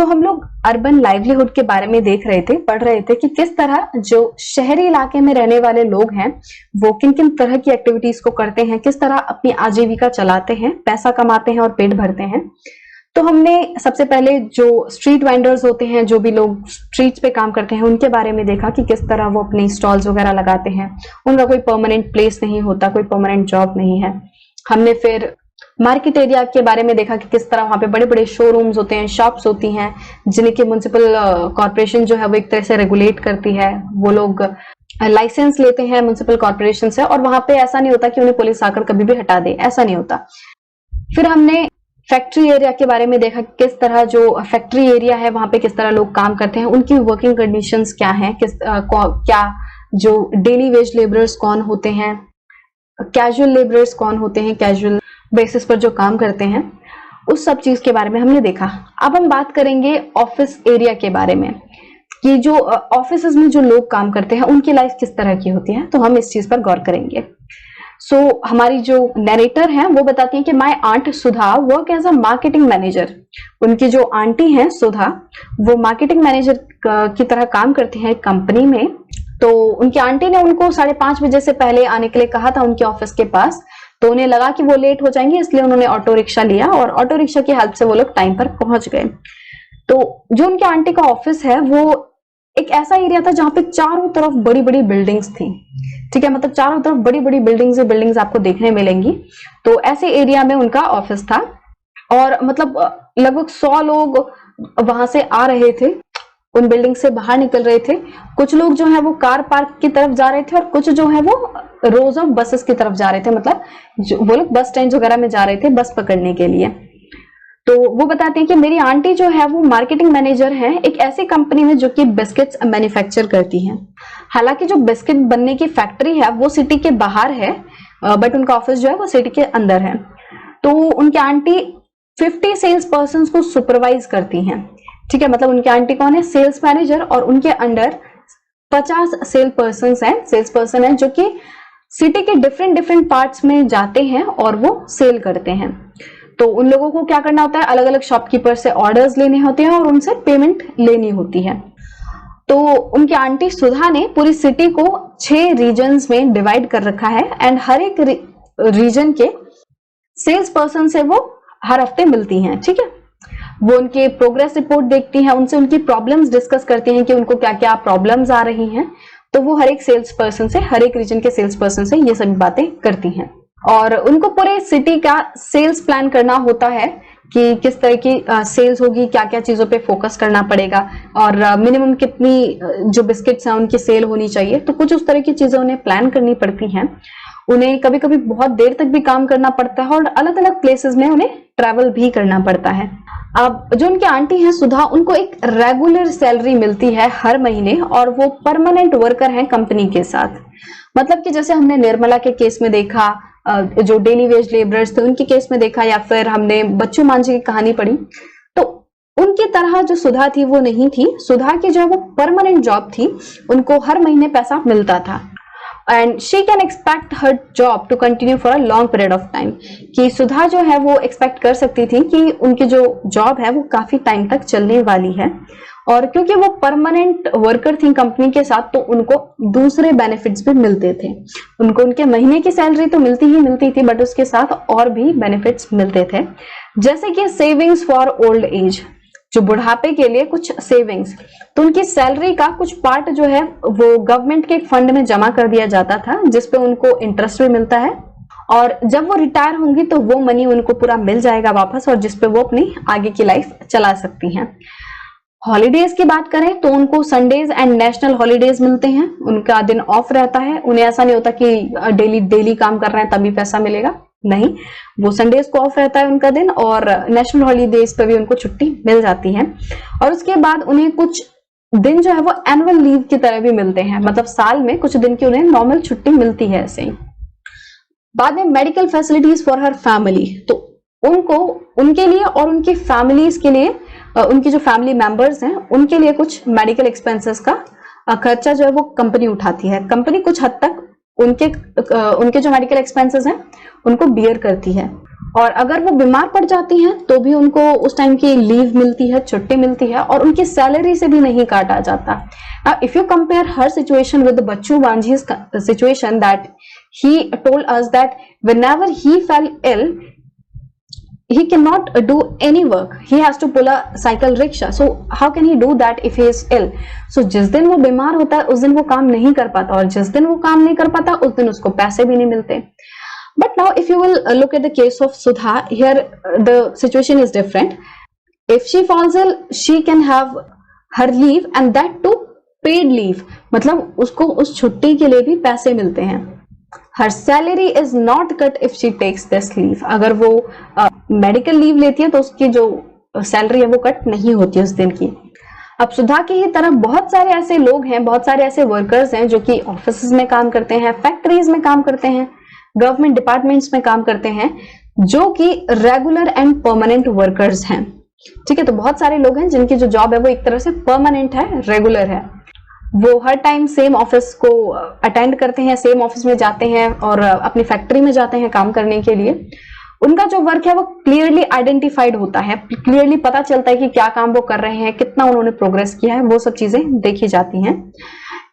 हम लोग urban livelihood के बारे में देख रहे थे, पढ़ रहे थे कि किस तरह जो शहरी इलाके में रहने वाले लोग हैं वो किन किन तरह की एक्टिविटीज को करते हैं, किस तरह अपनी आजीविका चलाते हैं, पैसा कमाते हैं और पेट भरते हैं। तो हमने सबसे पहले जो स्ट्रीट वेंडर्स होते हैं, जो भी लोग स्ट्रीट्स पे काम करते हैं, उनके बारे में देखा कि किस तरह वो अपनी स्टॉल्स वगैरह लगाते हैं। उनका कोई परमानेंट प्लेस नहीं होता, कोई परमानेंट जॉब नहीं है। हमने फिर मार्केट एरिया के बारे में देखा कि किस तरह वहां पे बड़े बड़े शोरूम्स होते हैं, शॉप्स होती हैं, जिनकी म्युनिसिपल कॉर्पोरेशन जो है वो एक तरह से रेगुलेट करती है। वो लोग लाइसेंस लेते हैं म्युनिसिपल कॉर्पोरेशन से, और वहां पे ऐसा नहीं होता कि उन्हें पुलिस आकर कभी भी हटा दे, ऐसा नहीं होता। फिर हमने फैक्ट्री एरिया के बारे में देखा, किस तरह जो फैक्ट्री एरिया है वहां पे किस तरह लोग काम करते हैं, उनकी वर्किंग कंडीशंस क्या हैं, क्या जो डेली वेज लेबरर्स कौन होते हैं, कैजुअल लेबरर्स कौन होते हैं, कैजुअल बेसिस पर जो काम करते हैं, उस सब चीज के बारे में हमने देखा। अब हम बात करेंगे ऑफिस एरिया के बारे में कि जो ऑफिस में जो लोग काम करते हैं उनकी लाइफ किस तरह की होती है, तो हम इस चीज पर गौर करेंगे। हमारी जो नरेटर हैं वो बताती हैं कि my aunt Sudha work as a marketing manager. उनकी जो आंटी हैं सुधा, वो मार्केटिंग मैनेजर की तरह काम करती हैं कंपनी में। तो उनकी आंटी ने उनको 5:30 बजे से पहले आने के लिए कहा था उनके ऑफिस के पास, तो उन्हें लगा कि वो लेट हो जाएंगे, इसलिए उन्होंने ऑटो रिक्शा लिया और ऑटो रिक्शा की हेल्प से वो लोग टाइम पर पहुंच गए। तो जो उनके आंटी का ऑफिस है वो एक ऐसा एरिया था जहां पे चारों तरफ बड़ी बड़ी बिल्डिंग्स थी। ठीक है, मतलब चारों तरफ बड़ी बड़ी बिल्डिंग्स आपको देखने मिलेंगी। तो ऐसे एरिया में उनका ऑफिस था, और मतलब लगभग 100 लोग वहां से आ रहे थे, उन बिल्डिंग से बाहर निकल रहे थे। कुछ लोग जो है वो कार पार्क की तरफ जा रहे थे, और कुछ जो है वो रोज ऑफ बसेस की तरफ जा रहे थे, मतलब वो लोग बस स्टैंड वगैरह में जा रहे थे बस पकड़ने के लिए। तो वो बताते हैं कि मेरी आंटी जो है वो मार्केटिंग मैनेजर है एक ऐसी कंपनी में जो कि बिस्किट्स मैन्युफैक्चर करती है। हालांकि जो बिस्किट बनने की फैक्ट्री है वो सिटी के बाहर है, बट उनका ऑफिस जो है वो सिटी के अंदर है। तो उनकी आंटी 50 सेल्स पर्सन को सुपरवाइज करती हैं। ठीक है, मतलब उनकी आंटी कौन है, सेल्स मैनेजर, और उनके अंडर 50 सेल्स पर्सन है जो कि सिटी के डिफरेंट पार्ट्स में जाते हैं और वो सेल करते हैं। तो उन लोगों को क्या करना होता है, अलग अलग शॉपकीपर से ऑर्डर्स लेने होते हैं और उनसे पेमेंट लेनी होती है। तो उनकी आंटी सुधा ने पूरी सिटी को 6 रीजन्स में डिवाइड कर रखा है, एंड हर एक रीजन के सेल्स पर्सन से वो हर हफ्ते मिलती हैं। ठीक है, वो उनके प्रोग्रेस रिपोर्ट देखती हैं, उनसे उनकी प्रॉब्लम्स डिस्कस करती हैं कि उनको क्या क्या प्रॉब्लम्स आ रही हैं। तो वो हर एक सेल्स पर्सन से, हर एक रीजन के सेल्स पर्सन से ये सभी बातें करती हैं, और उनको पूरे सिटी का सेल्स प्लान करना होता है कि किस तरह की सेल्स होगी, क्या क्या चीजों पे फोकस करना पड़ेगा, और मिनिमम कितनी जो बिस्किट्स हैं उनकी सेल होनी चाहिए। तो कुछ उस तरह की चीजें उन्हें प्लान करनी पड़ती हैं। उन्हें कभी कभी बहुत देर तक भी काम करना पड़ता है, और अलग अलग प्लेसेस में उन्हें ट्रैवल भी करना पड़ता है। अब जो उनकी आंटी हैं सुधा, उनको एक रेगुलर सैलरी मिलती है हर महीने, और वो परमानेंट वर्कर हैं कंपनी के साथ। मतलब कि जैसे हमने निर्मला के केस में देखा, जो डेली वेज लेबरर्स थे उनके केस में देखा, या फिर हमने बच्चू मांझी की कहानी पढ़ी, तो उनकी तरह जो सुधा थी वो नहीं थी। सुधा की जो है वो परमानेंट जॉब थी, उनको हर महीने पैसा मिलता था, and she can expect her job to continue for a long period of time. कि सुधा जो है वो एक्सपेक्ट कर सकती थी कि उनकी जो जॉब है वो काफी टाइम तक चलने वाली है, और क्योंकि वो परमानेंट वर्कर थी कंपनी के साथ, तो उनको दूसरे बेनिफिट्स भी मिलते थे। उनको उनके महीने की सैलरी तो मिलती थी, बट उसके साथ और भी बेनिफिट्स मिलते थे, जैसे कि सेविंग्स फॉर ओल्ड एज, जो बुढ़ापे के लिए कुछ सेविंग्स। तो उनकी सैलरी का कुछ पार्ट जो है वो गवर्नमेंट के एक फंड में जमा कर दिया जाता था, जिसपे उनको इंटरेस्ट भी मिलता है, और जब वो रिटायर होंगी तो वो मनी उनको पूरा मिल जाएगा वापस, और जिसपे वो अपनी आगे की लाइफ चला सकती हैं। हॉलीडेज की बात करें तो उनको संडेज एंड नेशनल हॉलीडेज मिलते हैं, उनका दिन ऑफ रहता है। उन्हें ऐसा नहीं होता कि डेली काम कर रहे हैं तभी पैसा मिलेगा, नहीं, वो संडेज को ऑफ रहता है उनका दिन, और नेशनल हॉलीडेज पे भी उनको छुट्टी मिल जाती है। और उसके बाद उन्हें कुछ दिन जो है वो एनुअल लीव की तरह भी मिलते हैं, मतलब साल में कुछ दिन की उन्हें नॉर्मल छुट्टी मिलती है ऐसे ही। बाद में medical facilities for her family, तो उनको उनके लिए और उनकी फैमिलीज के लिए, उनकी जो फैमिली मेंबर्स हैं उनके लिए कुछ मेडिकल एक्सपेंसेस का खर्चा जो है वो कंपनी उठाती है। कंपनी कुछ हद तक उनके जो मेडिकल एक्सपेंसेस हैं उनको बियर करती है। और अगर वो बीमार पड़ जाती हैं तो भी उनको उस टाइम की लीव मिलती है, छुट्टी मिलती है और उनकी सैलरी से भी नहीं काटा जाता। If you compare her situation with Bachchu बांझी's situation that he told us that whenever he fell ill he cannot do any work, he has to pull a cycle rickshaw, so how can he do that if he is ill? So जिस दिन वो बीमार होता है उस दिन वो काम नहीं कर पाता और जिस दिन वो काम नहीं कर पाता उस दिन उसको पैसे भी नहीं मिलते। But now if you will look at the case of Sudha, here the situation is different. If she falls ill, she can have her leave and that too paid leave, मतलब उसको उस छुट्टी के लिए भी पैसे मिलते हैं। Her salary is not cut if she takes this leave. अगर वो मेडिकल लीव लेती है तो उसकी जो सैलरी है वो कट नहीं होती उस दिन की। अब सुधा की ही तरह बहुत सारे ऐसे लोग हैं, बहुत सारे ऐसे वर्कर्स हैं जो कि ऑफिस में काम करते हैं, फैक्ट्रीज में काम करते हैं, गवर्नमेंट डिपार्टमेंट्स में काम करते हैं, जो कि रेगुलर एंड परमानेंट वर्कर्स हैं। ठीक है, तो बहुत सारे लोग हैं जिनकी जो जॉब है वो एक तरह से परमानेंट है, रेगुलर है। वो हर टाइम सेम ऑफिस को अटेंड करते हैं, सेम ऑफिस में जाते हैं और अपनी फैक्ट्री में जाते हैं काम करने के लिए। उनका जो वर्क है वो क्लियरली आइडेंटिफाइड होता है, क्लियरली पता चलता है कि क्या काम वो कर रहे हैं, कितना उन्होंने प्रोग्रेस किया है, वो सब चीजें देखी जाती हैं।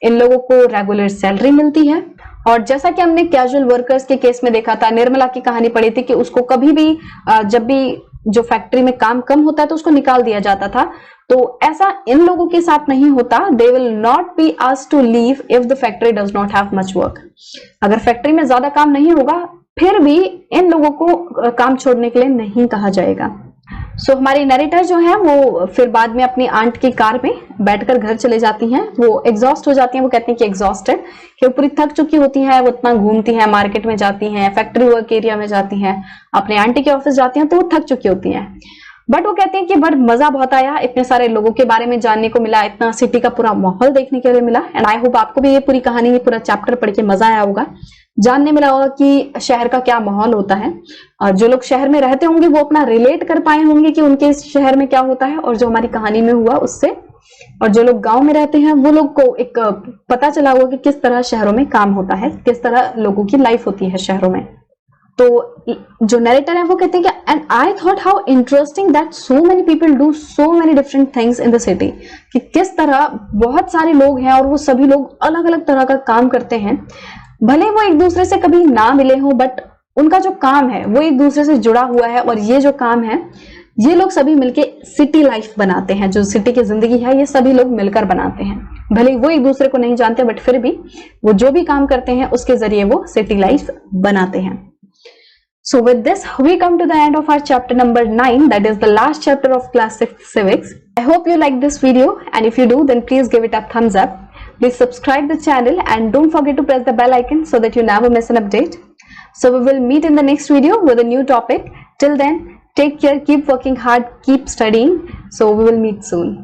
इन लोगों को रेगुलर सैलरी मिलती है और जैसा कि हमने कैजुअल वर्कर्स के केस में देखा था, निर्मला की कहानी पढ़ी थी कि उसको कभी भी जब भी जो फैक्ट्री में काम कम होता है तो उसको निकाल दिया जाता था। तो ऐसा इन लोगों के साथ नहीं होता। They will not be asked to leave if the factory does not have much work. अगर फैक्ट्री में ज्यादा काम नहीं होगा फिर भी इन लोगों को काम छोड़ने के लिए नहीं कहा जाएगा। सो हमारी नरेटर जो है वो फिर बाद में अपनी आंट की कार में बैठकर घर चले जाती हैं। वो एग्जॉस्ट हो जाती हैं, वो कहती हैं कि एग्जॉस्टेड, कि वो पूरी थक चुकी होती है। वो इतना घूमती हैं, मार्केट में जाती हैं, फैक्ट्री वर्क एरिया में जाती हैं, अपने आंटी के ऑफिस जाती हैं, तो वो थक चुकी होती हैं। बट वो कहती हैं कि बट मजा बहुत आया, इतने सारे लोगों के बारे में जानने को मिला, इतना सिटी का पूरा माहौल देखने के लिए मिला। एंड आई होप आपको भी ये पूरी कहानी, ये पूरा चैप्टर पढ़ के मजा आया होगा, जानने मिला होगा कि शहर का क्या माहौल होता है। और जो लोग शहर में रहते होंगे वो अपना रिलेट कर पाए होंगे कि उनके शहर में क्या होता है और जो हमारी कहानी में हुआ उससे। और जो लोग गांव में रहते हैं वो लोग को एक पता चला होगा कि किस तरह शहरों में काम होता है, किस तरह लोगों की लाइफ होती है शहरों में। तो जो नरेटर है वो कहते हैं कि and I thought how interesting that so many people do so many different things in the city, कि किस तरह बहुत सारे लोग हैं और वो सभी लोग अलग अलग तरह का काम करते हैं। भले वो एक दूसरे से कभी ना मिले हों बट उनका जो काम है वो एक दूसरे से जुड़ा हुआ है। और ये जो काम है ये लोग सभी मिलके सिटी लाइफ बनाते हैं, जो सिटी की जिंदगी है ये सभी लोग मिलकर बनाते हैं। भले वो एक दूसरे को नहीं जानते बट फिर भी वो जो भी काम करते हैं उसके जरिए वो सिटी लाइफ बनाते हैं। So with this we come to the end of our chapter number 9, that is the last chapter of class 6 civics. I hope you like this video and if you do then please give it a thumbs up. Please subscribe the channel and don't forget to press the bell icon so that you never miss an update. So we will meet in the next video with a new topic. Till then, take care, keep working hard, keep studying. So we will meet soon.